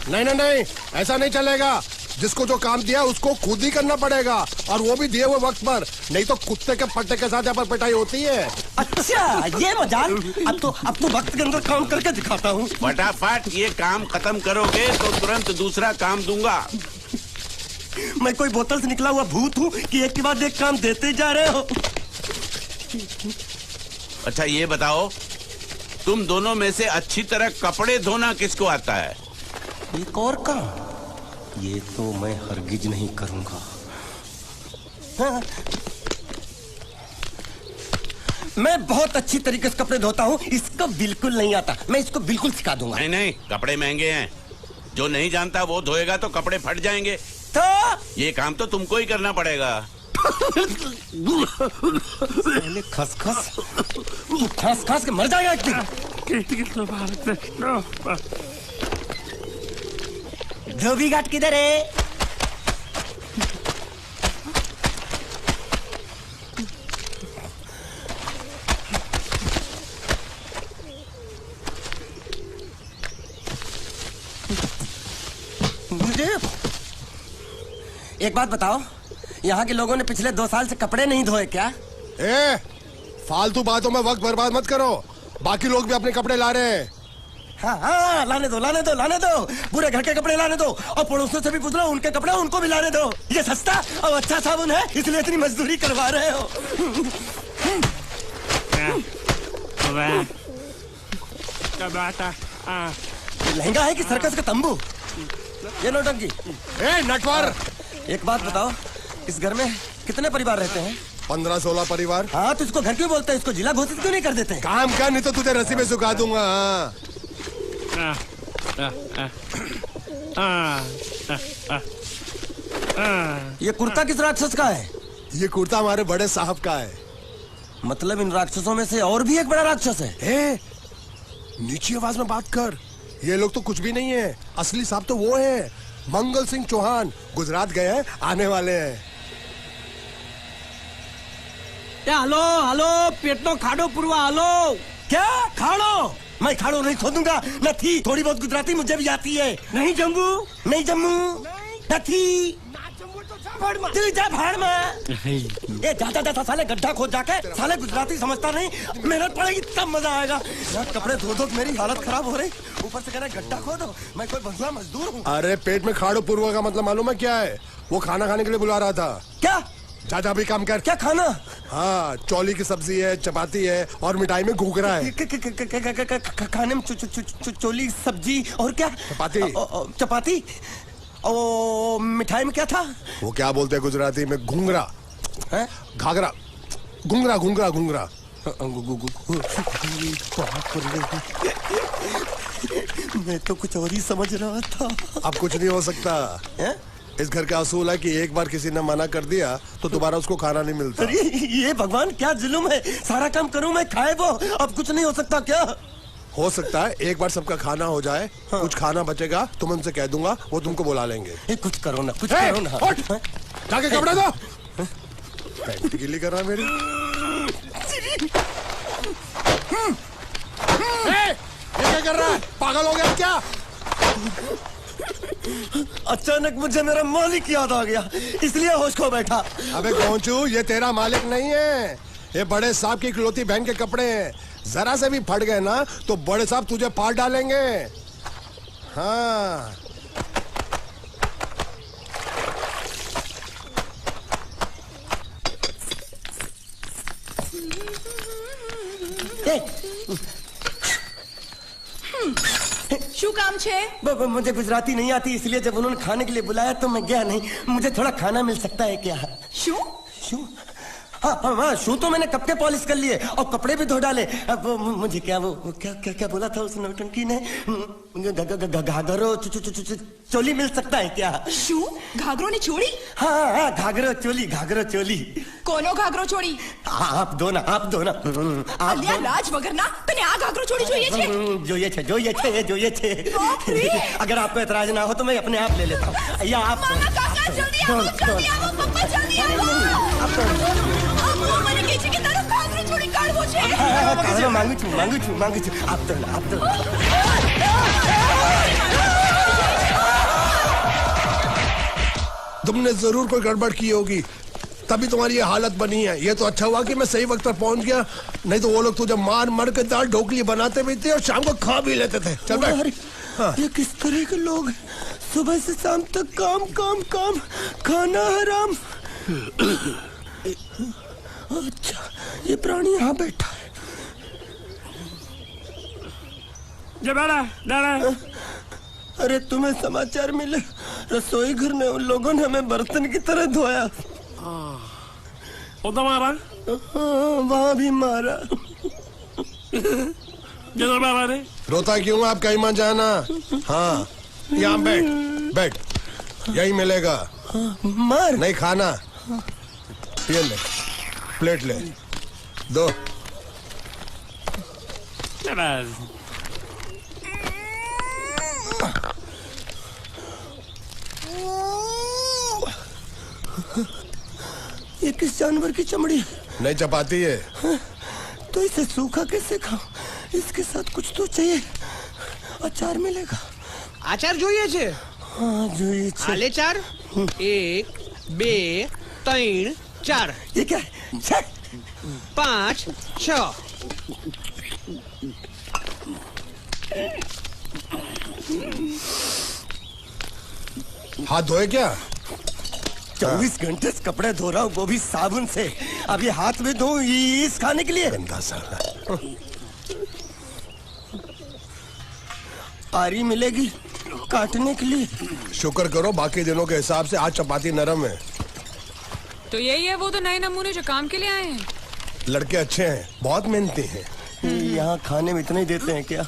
नहीं नहीं नहीं, ऐसा नहीं चलेगा। जिसको जो काम दिया उसको खुद ही करना पड़ेगा, और वो भी दिए हुए वक्त पर, नहीं तो कुत्ते के पट्टे के साथ यहाँ पर पिटाई होती है। अच्छा, ये मजाल। अब तो वक्त के अंदर काम करके दिखाता हूँ। फटाफट ये काम खत्म करोगे तो तुरंत दूसरा काम दूंगा। मैं कोई बोतल से निकला हुआ भूत हूँ कि एक के बाद एक काम देते जा रहे हो? अच्छा ये बताओ, तुम दोनों में से अच्छी तरह कपड़े धोना किसको आता है? एक और काम? ये तो मैं हरगिज नहीं करूंगा। हाँ। मैं बहुत अच्छी तरीके से कपड़े धोता हूँ, इसको बिल्कुल नहीं आता। मैं इसको बिल्कुल सिखा दूंगा। नहीं नहीं, कपड़े महंगे हैं, जो नहीं जानता वो धोएगा तो कपड़े फट जाएंगे। तो ये काम तो तुमको ही करना पड़ेगा। खसखस, तू खास खास के मर जाएगा एक दिन। धोबी घाट किधर है? एक बात बताओ, यहाँ के लोगों ने पिछले 2 साल से कपड़े नहीं धोए क्या? फालतू बातों में वक्त बर्बाद मत करो, बाकी लोग भी अपने कपड़े ला रहे हैं। हाँ, लाने दो। पूरे घर के कपड़े लाने दो, और पड़ोसियों से भी पूछ लो, उनके कपड़े उनको भी लाने दो। ये सस्ता और अच्छा साबुन है, इसलिए इतनी मजदूरी करवा रहे हो। लहंगा है कि सर्कस का तंबू? ये नौटंकी। नटवर, एक बात बताओ, इस घर में कितने परिवार रहते हैं? 15-16 परिवार। हाँ, तो इसको घर क्यों बोलते हैं? इसको जिला घोषित क्यों नहीं कर देते? काम कर, नहीं तो तुझे रस्सी में सुखा दूंगा। ये कुर्ता किस राक्षस का है? ये कुर्ता हमारे बड़े साहब का है। मतलब इन राक्षसों में से और भी एक बड़ा राक्षस है? नीची आवाज में बात कर। ये लोग तो कुछ भी नहीं है, असली साहब तो वो है, मंगल सिंह चौहान। गुजरात गए हैं, आने वाले हैं। हेलो, पेट तो खाड़ो पुरवा। हेलो, क्या खाड़ो? मैं खाड़ो नहीं खोदूंगा। न थी, थोड़ी बहुत गुजराती मुझे भी आती है। नहीं जम्मू, न थी। तू जा भाड़ में। ये जा साले गड्ढा खोद जाके, साले गुजराती समझता नहीं। मेहनत पड़ेगी तब मजा आएगा। यार कपड़े धो धो मेरी हालत खराब हो रही, ऊपर से कह रहे गड्ढा खोदो। मैं कोई बंधुआ मजदूर हूँ? अरे पेट में खाड़ो पूर्वा का मतलब मालूम है क्या है? वो खाना खाने के लिए बुला रहा था। क्या? जा भी काम कर। क्या खाना? हाँ, चौली की सब्जी है, चपाती है, और मिठाई में घूघरा है। खाने में चोली सब्जी और क्या? चपाती। ओ, मिठाई में क्या था? वो क्या बोलते हैं गुजराती में? घूंघरा है, घाघरा, घूंघरा। मैं तो कुछ और ही समझ रहा था। अब कुछ नहीं हो सकता है? इस घर का असूल है कि एक बार किसी ने मना कर दिया तो दोबारा उसको खाना नहीं मिलता। अरे ये भगवान क्या जुल्म है? सारा काम करूं मैं, खाए वो। अब कुछ नहीं हो सकता क्या? हो सकता है एक बार सबका खाना हो जाए। हाँ। कुछ खाना बचेगा तो मैं उनसे कह दूंगा, वो तुमको बुला लेंगे। कुछ करो ना, कुछ करो ना। जाके कपड़े दो। पैंट गिल्ली कर रहा है मेरी। ये क्या कर रहा है? पागल हो गया क्या? अचानक मुझे मेरा मालिक याद आ गया, इसलिए होश खो बैठा। अबे गोंचू, ये तेरा मालिक नहीं है, ये बड़े साहब की इकलौती बहन के कपड़े हैं। जरा से भी फट गए ना तो बड़े साहब तुझे पार डालेंगे। हाँ, શું કામ છે? मुझे गुजराती नहीं आती, इसलिए जब उन्होंने खाने के लिए बुलाया तो मैं गया नहीं। मुझे थोड़ा खाना मिल सकता है क्या? શું? हाँ, शू तो मैंने कब के पॉलिश कर लिए और कपड़े भी धो डाले। अब मुझे क्या वो क्या बोला था उस नौटंकी ने? घाघरो चोली मिल सकता है क्या? शू घाघरो ने छोड़ी? हाँ, घाघरो चोली। कोनो घाघरो छोड़ी? आप दो ना। अलिया लाज वगर ना तने आ घाघरो छोड़ी જોઈએ છે। अगर आपको एतराज ना हो तो मैं अपने आप ले लेता हूँ। या आप मामा काका जल्दी आओ पप्पा जल्दी आओ। મને કહે છે કે તારો ઘાઘરો છોડી કાઢવો છે। માંગુ છું। आप तो तुमने जरूर कोई गड़बड़ की होगी, तभी तुम्हारी ये हालत बनी है। ये तो अच्छा हुआ कि मैं सही वक्त पर पहुंच गया, नहीं तो वो लोग तुझे मार के दाल ढोकली बनाते भी थे और शाम को खा भी लेते थे। चल बैठ। हाँ। ये किस तरह के लोग, सुबह से शाम तक काम, खाना हराम। अच्छा, ये प्राणी यहाँ बैठा है। अरे तुम्हें समाचार मिले? रसोई घर में उन लोगों ने हमें बर्तन की तरह धोया। मारा? वहाँ भी मारा। रोता क्यों? आप कहीं मत जाना। हाँ, यहाँ बैठ, यही मिलेगा। मार नहीं खाना। ये ले, प्लेट ले, दो। ये किस जानवर की चमड़ी है? नहीं चपाती है। तो इसे सूखा कैसे खाऊं? इसके साथ कुछ तो चाहिए। अचार मिलेगा? आचार જોઈએ છે? हाँ, જોઈએ છે। आले चार? 1 2 3 4। ये क्या है? 5 6। हाथ धोए क्या? 24 घंटे से कपड़े धो रहा हूँ, वो भी साबुन से। अब ये हाथ में धो इस खाने के लिए? गंदा साला। आरी मिलेगी काटने के लिए? शुक्र करो, बाकी दिनों के हिसाब से आज चपाती नरम है। तो यही है वो तो नए नमूने जो काम के लिए आए हैं। लड़के अच्छे हैं, बहुत मेहनती हैं। यहाँ खाने में इतना ही देते हैं क्या?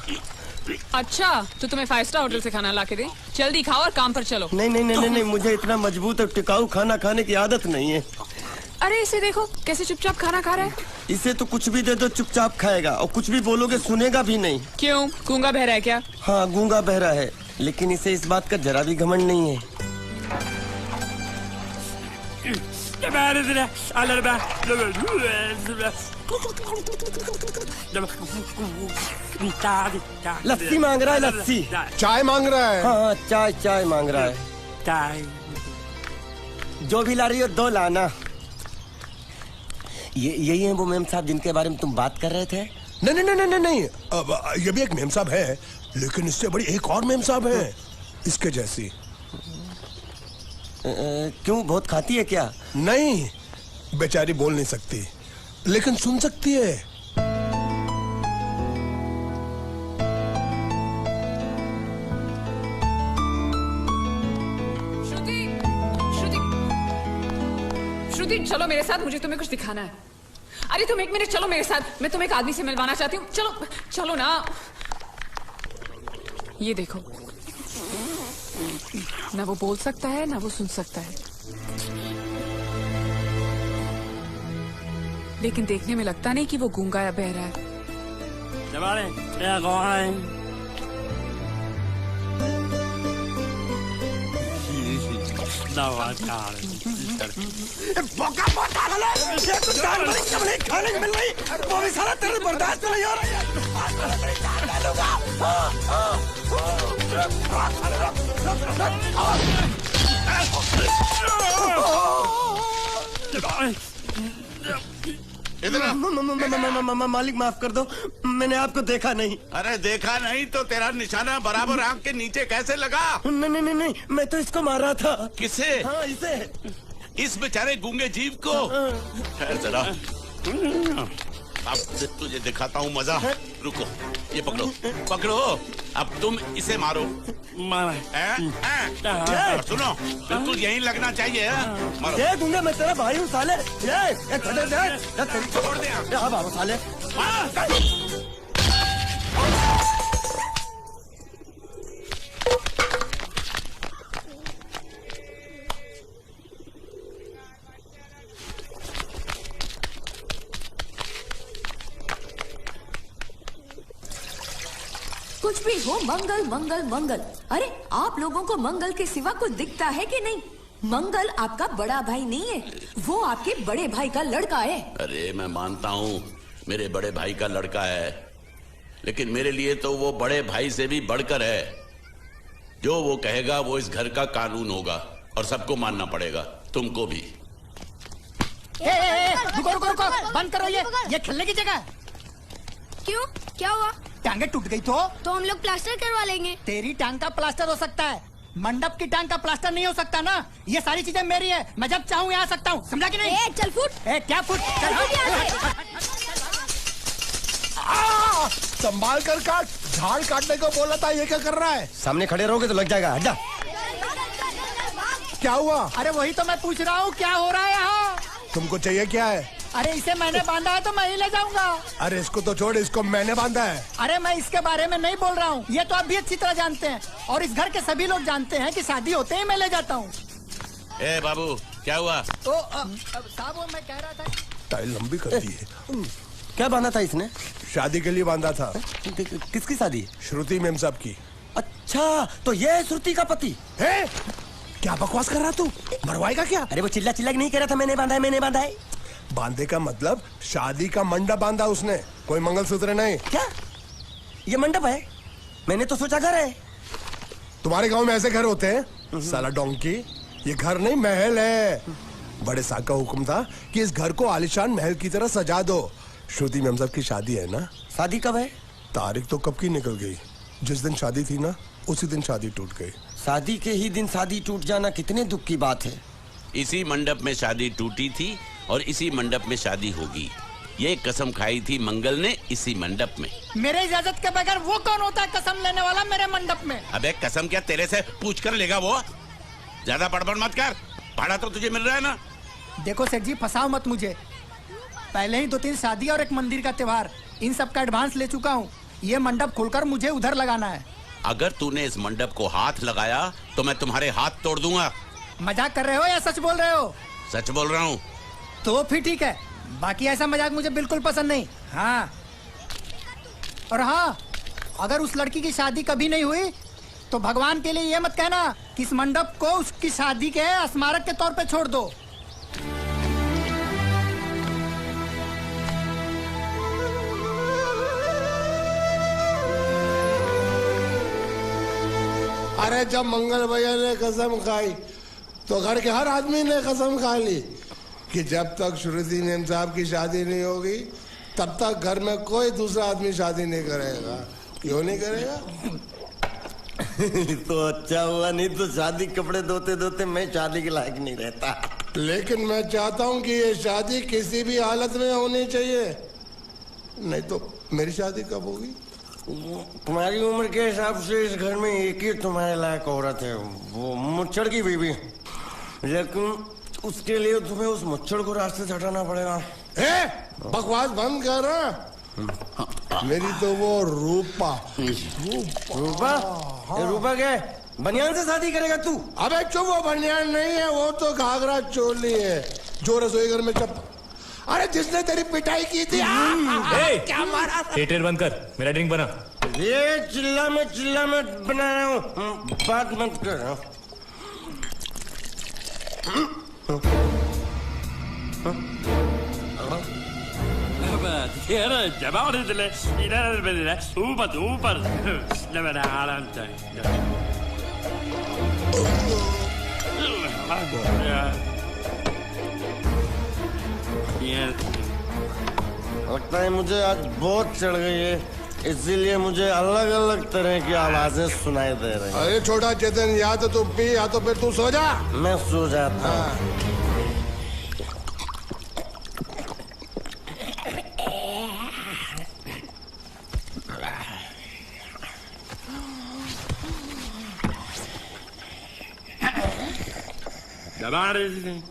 अच्छा, तो तुम्हें 5 स्टार होटल से खाना ला के दे? जल्दी खाओ और काम पर चलो। नहीं, मुझे इतना मजबूत और टिकाऊ खाना खाने की आदत नहीं है। अरे इसे देखो कैसे चुपचाप खाना खा रहा है। इसे तो कुछ भी दे दो चुपचाप खाएगा, और कुछ भी बोलोगे सुनेगा भी नहीं। क्यों, गूंगा बहरा है क्या? हाँ, गूंगा बहरा है, लेकिन इसे इस बात का जरा भी घमंड नहीं है। लस्सी मांग रहा है, लस्सी। चाय मांग रहा है? हाँ, चाय मांग रहा है। चाय जो भी ला रही हो 2 लाना। यही है वो मेम साहब जिनके बारे में तुम बात कर रहे थे? नहीं। अब ये भी एक मेम साहब है, लेकिन इससे बड़ी एक और मेम साहब है, इसके जैसी। क्यों, बहुत खाती है क्या? नहीं, बेचारी बोल नहीं सकती, लेकिन सुन सकती है। श्रुति, चलो मेरे साथ, मुझे तुम्हें कुछ दिखाना है। अरे तुम 1 मिनट चलो मेरे साथ, मैं तुम्हें एक आदमी से मिलवाना चाहती हूँ। चलो ना। ये देखो, ना वो बोल सकता है ना वो सुन सकता है, लेकिन देखने में लगता नहीं कि वो गूंगा या बहरा है। खाने मिल रही, वो भी सारा तेरे बर्दाश्त नहीं हो रहा। मालिक माफ कर दो, मैंने आपको देखा नहीं। अरे देखा नहीं तो तेरा निशाना बराबर आंख के नीचे कैसे लगा? नहीं, मैं तो इसको मार रहा था। किसे? हाँ, इसे। इस बेचारे गूंगे जीव को? ठहर जरा। अब तुझे दिखाता हूँ मजा। रुको, ये पकड़ो पकड़ो, अब तुम इसे मारो। सुनो, बिल्कुल यहीं लगना चाहिए। मारो। दे दूंगा, मैं तेरा भाई हूँ साले। छोड़ दे बाबा साले। कुछ भी हो, मंगल मंगल मंगल। अरे आप लोगों को मंगल के सिवा कुछ दिखता है कि नहीं? मंगल आपका बड़ा भाई नहीं है, वो आपके बड़े भाई का लड़का है। अरे मैं मानता हूँ मेरे बड़े भाई का लड़का है, लेकिन मेरे लिए तो वो बड़े भाई से भी बढ़कर है। जो वो कहेगा वो इस घर का कानून होगा और सबको मानना पड़ेगा, तुमको भी। रुको रुको रुको, बंद करो ये खेलने की जगह। क्यों, क्या हुआ? टांगे टूट गई तो हम लोग प्लास्टर करवा लेंगे। तेरी टांग का प्लास्टर हो सकता है, मंडप की टांग का प्लास्टर नहीं हो सकता ना। ये सारी चीजें मेरी है, मैं जब चाहूँ यहाँ आ सकता हूँ, समझा कि नहीं? चल फुट। क्या फुट? संभाल कर काट, झाड़ काटने को बोला था, ये क्या कर रहा है? सामने खड़े रहोगे तो लग जाएगा, हट जा। क्या हुआ? अरे वही तो मैं पूछ रहा हूँ, क्या हो रहा है यहाँ? तुमको चाहिए क्या है? अरे इसे मैंने बांधा है तो मैं ही ले जाऊंगा। अरे इसको तो छोड़, इसको मैंने बांधा है। अरे मैं इसके बारे में नहीं बोल रहा हूँ, ये तो आप भी अच्छी तरह जानते हैं और इस घर के सभी लोग जानते हैं कि शादी होते ही मैं ले जाता हूँ। ए बाबू, क्या हुआ? तो साहब वो मैं कह रहा था, टाइल लंबी कर दी है। क्या बांधा था इसने? शादी के लिए बांधा था। किसकी शादी? श्रुति मेम साहब की। अच्छा, तो ये है श्रुति का पति है? क्या बकवास कर रहा तू? मरवाएगा क्या? अरे वो चिल्ला चिल्ला नहीं कह रहा था मैंने बांधा है, मैंने बांधा है। बांधे का मतलब शादी का मंडप बांधा उसने, कोई मंगलसूत्र नहीं। क्या ये मंडप है? मैंने तो सोचा घर है। तुम्हारे गांव में ऐसे घर होते हैं? साला डोंकी, ये घर नहीं महल है। बड़े साहब का हुक्म था कि इस घर को आलीशान महल की तरह सजा दो। श्रुति मेम साहब की शादी है ना? शादी कब है? तारीख तो कब की निकल गई, जिस दिन शादी थी ना उसी दिन शादी टूट गई। शादी के ही दिन शादी टूट जाना कितने दुख की बात है। इसी मंडप में शादी टूटी थी और इसी मंडप में शादी होगी। ये कसम खाई थी मंगल ने इसी मंडप में। मेरे इजाजत के बगैर वो कौन होता है कसम लेने वाला मेरे मंडप में? अबे कसम क्या तेरे से पूछ कर लेगा वो? ज्यादा बड़बड़ मत कर, भाड़ा तो तुझे मिल रहा है ना। देखो सेठ जी, फंसाओ मत मुझे। पहले ही 2-3 शादी और एक मंदिर का त्योहार, इन सब का एडवांस ले चुका हूँ। ये मंडप खोलकर मुझे उधर लगाना है। अगर तूने इस मंडप को हाथ लगाया तो मैं तुम्हारे हाथ तोड़ दूंगा। मजाक कर रहे हो या सच बोल रहे हो? सच बोल रहा हूँ। तो फिर ठीक है, बाकी ऐसा मजाक मुझे बिल्कुल पसंद नहीं। हाँ, और हाँ, अगर उस लड़की की शादी कभी नहीं हुई तो भगवान के लिए ये मत कहना कि इस मंडप को उसकी शादी के स्मारक के तौर पे छोड़ दो। अरे जब मंगल भैया ने कसम खाई तो घर के हर आदमी ने कसम खा ली कि जब तक श्रुति मेम साहब की शादी नहीं होगी तब तक घर में कोई दूसरा आदमी शादी नहीं करेगा। क्यों नहीं करेगा? तो अच्छा हुआ, नहीं तो शादी कपड़े धोते धोते मैं शादी के लायक नहीं रहता। लेकिन मैं चाहता हूँ कि ये शादी किसी भी हालत में होनी चाहिए, नहीं तो मेरी शादी कब होगी? तुम्हारी उम्र के हिसाब से इस घर में एक ही तुम्हारे लायक औरत है, वो मुच्छड़ की बीवी। लेकिन उसके लिए तुम्हें उस मुच्छड़ को रास्ते से हटाना पड़ेगा। बकवास बंद कर रहा। मेरी तो वो रूपा। रूपा? रूपा क्या बनियान से शादी करेगा तू? अबे चुप, वो बनियान नहीं है, वो तो घाघरा चोली है जो रसोई घर में चप। अरे जिसने तेरी पिटाई की थी। क्या मारा? थिएटर बंद कर, मेरा ड्रिंक बना। ये चिल्ला में बना रहा हूँ, बात मत कर। लगता है मुझे आज बहुत चढ़ गई है, इसीलिए मुझे अलग अलग तरह की आवाजें सुनाई दे रही हैं। अरे छोटा चेतन, या तो तू पी या तो फिर तू सो जा। मैं सो जाता हूँ। दबा रही थी।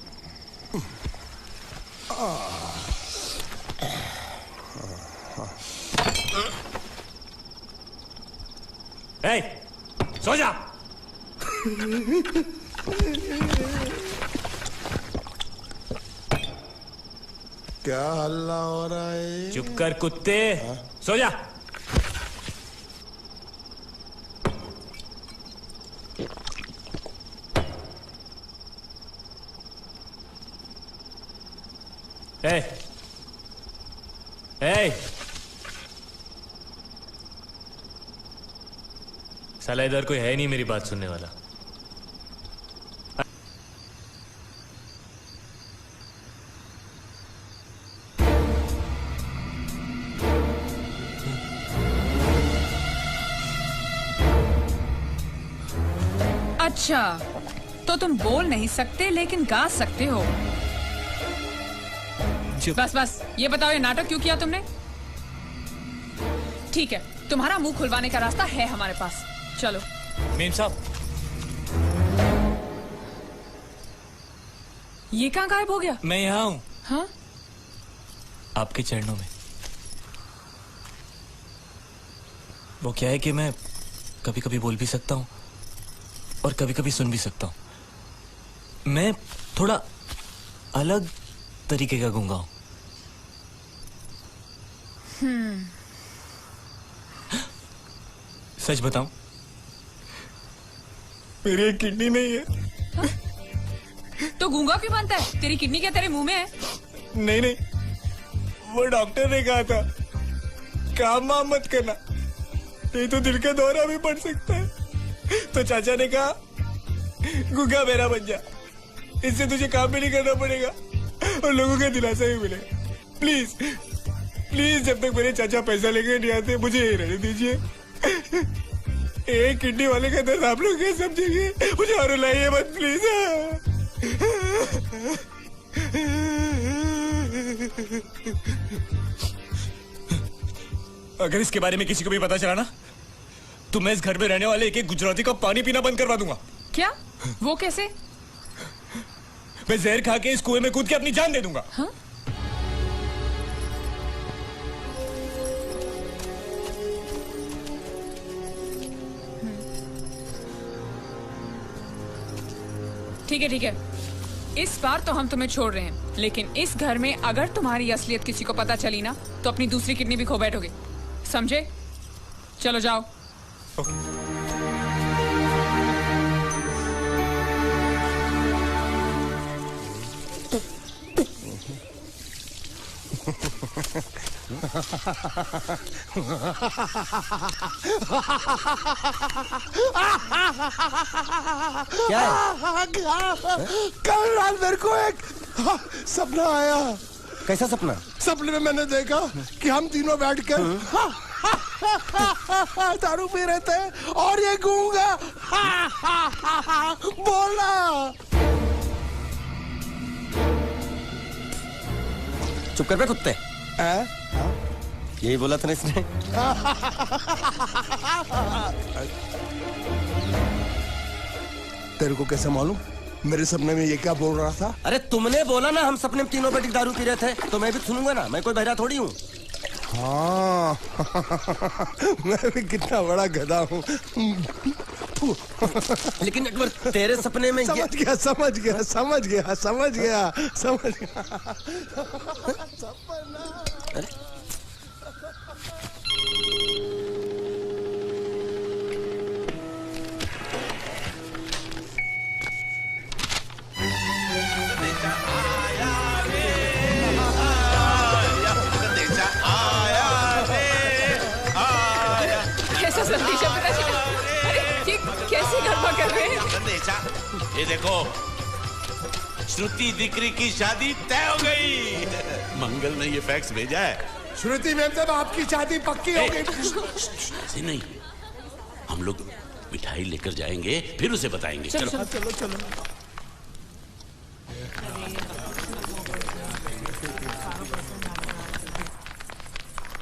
सो जा। क्या हल्ला हो रहा है? चुप कर कुत्ते, सो जा। साला इधर कोई है नहीं मेरी बात सुनने वाला। अच्छा, तो तुम बोल नहीं सकते लेकिन गा सकते हो। बस बस ये बताओ, ये नाटक क्यों किया तुमने? ठीक है, तुम्हारा मुंह खुलवाने का रास्ता है हमारे पास, चलो। मेम साहब, ये कहाँ गायब हो गया? मैं यहाँ हूँ। हाँ? आपके चरणों में। वो क्या है कि मैं कभी कभी बोल भी सकता हूँ और कभी कभी सुन भी सकता हूँ। मैं थोड़ा अलग तरीके का गूंगा हूँ। सच बताऊं, मेरी एक किडनी नहीं है। तो गूंगा क्यों बनता है? तेरी किडनी क्या तेरे मुंह में है? नहीं नहीं, वो डॉक्टर ने कहा था काम वाम मत करना, नहीं तो दिल का दौरा भी पड़ सकता है। तो चाचा ने कहा गूंगा मेरा बन जा, इससे तुझे काम भी नहीं करना पड़ेगा और लोगों का दिलासा भी मिलेगा। प्लीज प्लीज, जब तक मेरे चाचा पैसा लेके नहीं आते मुझे यही रहने दीजिए। एक किडनी वाले का दर्द आप लोग क्या समझेंगे? मुझे और रुलाइए मत प्लीज। अगर इसके बारे में किसी को भी पता चला ना, तो मैं इस घर में रहने वाले एक एक गुजराती का पानी पीना बंद करवा दूंगा। क्या? वो कैसे? मैं जहर खा के इस कुएं में कूद के अपनी जान दे दूंगा। हाँ? ठीक है ठीक है, इस बार तो हम तुम्हें छोड़ रहे हैं, लेकिन इस घर में अगर तुम्हारी असलियत किसी को पता चली ना, तो अपनी दूसरी किडनी भी खो बैठोगे, समझे? चलो जाओ। क्या है? कल रात मेरे को एक सपना आया। कैसा सपना? सपने में मैंने देखा कि हम तीनों बैठकर दारू पी रहे थे और ये गूंगा बोला। चुप कर बे कुत्ते। यही बोला था ना इसने। तेरे को कैसे मालूम मेरे सपने में ये क्या बोल रहा था? अरे तुमने बोला ना हम सपने में तीनों बैठ के दारू पी रहे थे, तो मैं भी सुनूंगा ना, मैं कोई बहरा थोड़ी हूँ। हाँ मैं भी कितना बड़ा गधा हूँ। लेकिन एक बार तेरे सपने में समझ गया समझ गया समझ गया समझ गया समझ गया। कैसा संदेशा पता चला? अरे ये कैसे गरबा कर रहे हैं? संदेशा, ये देखो, श्रुति दिकरी की शादी तय हो गई। मंगल ने ये फैक्स भेजा है। श्रुति मैम साहब आपकी शादी पक्की हो गई। ऐसे नहीं, हम लोग मिठाई लेकर जाएंगे फिर उसे बताएंगे। चलो चलो चलो।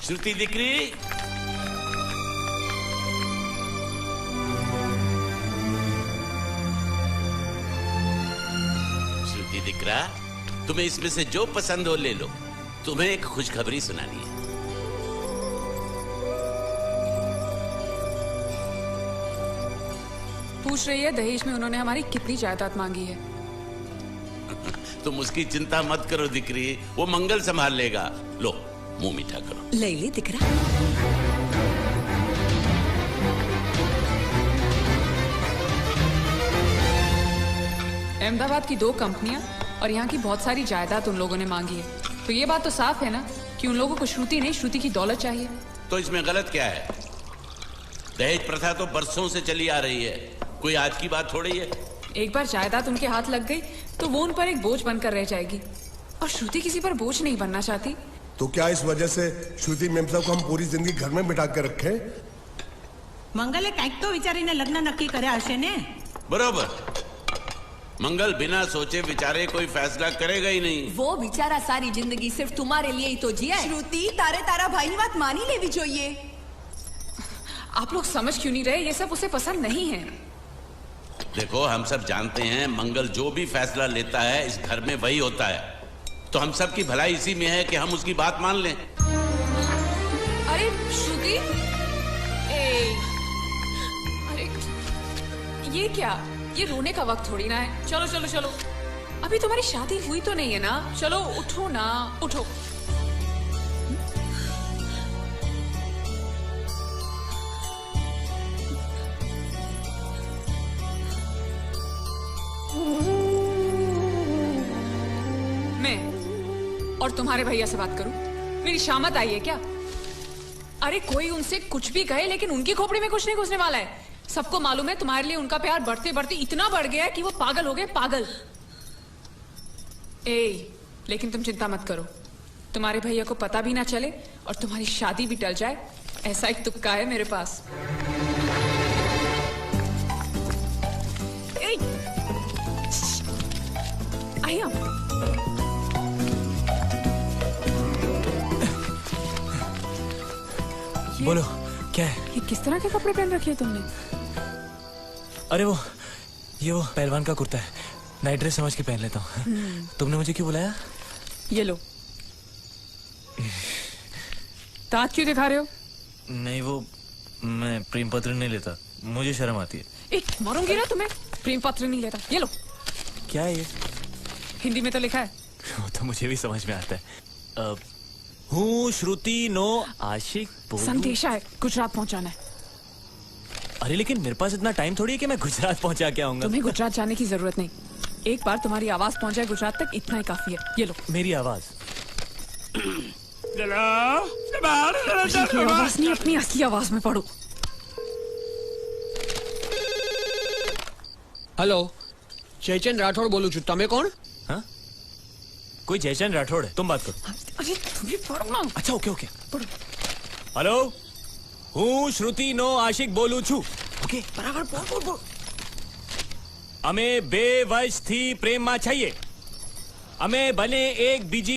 श्रुति दिकरी, दिकरा, तुम्हें इसमें से जो पसंद हो ले लो। तुम्हें एक खुशखबरी सुनानी है। पूछ रही है दहेज में उन्होंने हमारी कितनी जायदाद मांगी है। तुम उसकी चिंता मत करो दिकरी, वो मंगल संभाल लेगा। लो मुंह मीठा करो। ले ले दिकरा। अहमदाबाद की 2 कंपनियां और यहाँ की बहुत सारी जायदाद उन लोगों ने मांगी है। तो ये बात तो साफ है ना कि उन लोगों को श्रुति नहीं, श्रुति की दौलत चाहिए। तो इसमें गलत क्या है? दहेज प्रथा तो बरसों से चली आ रही है, कोई आज की बात थोड़ी है। एक बार जायदाद उनके हाथ लग गई तो वो उन पर एक बोझ बनकर रह जाएगी, और श्रुति किसी पर बोझ नहीं बनना चाहती। तो क्या इस वजह से श्रुति मेम साहब को हम पूरी जिंदगी घर में बिठा के रखे? મંગલે કંઈક તો વિચારીને લગ્ન નક્કી કર્યા હશે ને? बराबर। मंगल बिना सोचे विचारे कोई फैसला करेगा ही नहीं। वो बेचारा सारी जिंदगी सिर्फ तुम्हारे लिए ही तो जिया है। श्रुति, तारे तारा भाई ની વાત માની લેવી જોઈએ। आप लोग समझ क्यों नहीं रहे? ये सब उसे पसंद नहीं है। देखो हम सब जानते हैं मंगल जो भी फैसला लेता है इस घर में वही होता है, तो हम सब की भलाई इसी में है कि हम उसकी बात मान लें। अरे श्रुति, अरे ये क्या? ये रोने का वक्त थोड़ी ना है। चलो चलो चलो, अभी तुम्हारी शादी हुई तो नहीं है ना? चलो उठो ना, उठो। मैं और तुम्हारे भैया से बात करूं? मेरी शामत आई है क्या? अरे कोई उनसे कुछ भी कहे लेकिन उनकी खोपड़ी में कुछ नहीं घुसने वाला है। सबको मालूम है तुम्हारे लिए उनका प्यार बढ़ते बढ़ते इतना बढ़ गया है कि वो पागल हो गए, पागल। लेकिन तुम चिंता मत करो, तुम्हारे भैया को पता भी ना चले और तुम्हारी शादी भी टल जाए, ऐसा एक तुक्का है मेरे पास। आइए बोलो क्या है? ये किस तरह के कपड़े पहन रखे हैं तुमने? अरे ये वो पहलवान का कुर्ता है, नाइट ड्रेस समझ के पहन लेता हूँ। तुमने मुझे क्यों बुलाया? ये लो। दांत क्यों दिखा रहे हो? नहीं वो मैं प्रेम पत्र नहीं लेता, मुझे शर्म आती है। मारूंगी ना तुम्हें। प्रेम पत्र नहीं लेता, ये लो। क्या है ये? हिंदी में तो लिखा है। वो तो मुझे भी समझ में आता है। हूँ श्रुति नो आशिक संदेशा है, गुजरात पहुंचाना है। अरे लेकिन मेरे पास इतना टाइम थोड़ी है कि मैं गुजरात पहुंचा के आऊंगा। तुम्हें गुजरात जाने की जरूरत नहीं, एक बार तुम्हारी आवाज पहुंच जाए गुजरात तक, इतना ही काफी है। ये लो। मेरी आवाज? आवाज नहीं, अपनी असली आवाज में पढ़ो। हेलो, जयचंद राठौड़ बोलू छू, तमे कौन? हाँ? कोई जयचंद राठौड़ है, तुम बात करो। अरे तुम्हें पढ़ो ना। अच्छा ओके ओके पढ़ो। हेलो, हूँ श्रुति नो आशिक बोलू छू। ओके बराबर बोल बोल बोल। અમે 2 વર્ષથી પ્રેમમાં છીએ। અમે બને એક બીજી